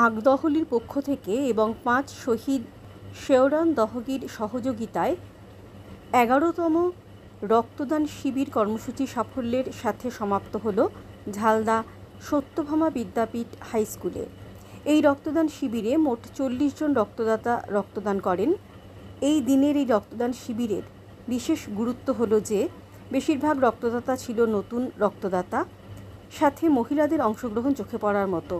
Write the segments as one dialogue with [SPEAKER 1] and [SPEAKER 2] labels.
[SPEAKER 1] আগদহলির পক্ষ থেকে এবং ৫ শহীদ শেওরান দহগীর সহযোগিতায় ১১তম রক্তদান শিবির কর্মসূচি সাফল্যের সাথে সমাপ্ত হল ঝালদা সত্যভামা বিদ্যাপীঠ হাইস্কুলে। এই রক্তদান শিবিরে মোট ৪০ জন রক্তদাতা রক্তদান করেন। এই দিনের এই রক্তদান শিবিরের বিশেষ গুরুত্ব হল যে বেশিরভাগ রক্তদাতা ছিল নতুন রক্তদাতা, সাথে মহিলাদের অংশগ্রহণ চোখে পড়ার মতো।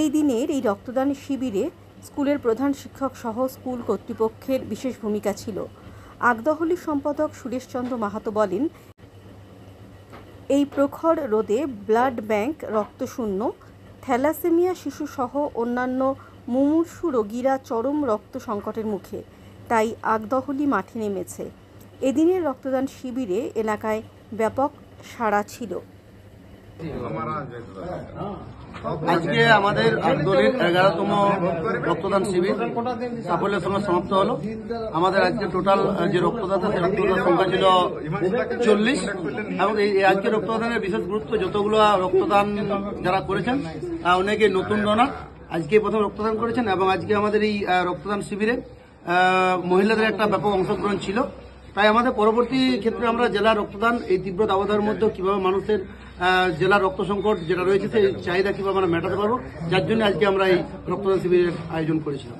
[SPEAKER 1] এই দিনের এই রক্তদান শিবিরে স্কুলের প্রধান শিক্ষক সহ স্কুল কর্তৃপক্ষের বিশেষ ভূমিকা ছিল। আগদহলির সম্পাদক সুরেশচন্দ্র মাহাতো বলেন, এই প্রখর রোদে ব্লাড ব্যাংক রক্তশূন্য, থ্যালাসেমিয়া শিশুসহ অন্যান্য মুমূর্ষু রোগীরা চরম রক্ত সংকটের মুখে, তাই আগদহলি মাঠে নেমেছে। এদিনের রক্তদান শিবিরে এলাকায় ব্যাপক সাড়া ছিল।
[SPEAKER 2] আজকে আমাদের আগদহলির ১১তম রক্তদান শিবির সাফল্যের সঙ্গে সমাপ্ত হলো। আমাদের আজকে টোটাল যে রক্তদাতা সেই রক্তদাতার সংখ্যা ছিল ৪০ এবং এই আজকে রক্তদানের বিশেষ গুরুত্ব, যতগুলো রক্তদান যারা করেছেন অনেকে নতুন ডোনার আজকে প্রথম রক্তদান করেছেন এবং আজকে আমাদের এই রক্তদান শিবিরে মহিলাদের একটা ব্যাপক অংশগ্রহণ ছিল। তাই আমাদের পরবর্তী ক্ষেত্রে আমরা জেলার রক্তদান এই তীব্র দাবদাহের মধ্যে কিভাবে মানুষের জেলার রক্ত সংকট যেটা রয়েছে সেই চাহিদা কিভাবে আমরা মেটাতে পারবো, যার জন্য আজকে আমরা এই রক্তদান শিবিরের আয়োজন করেছিলাম।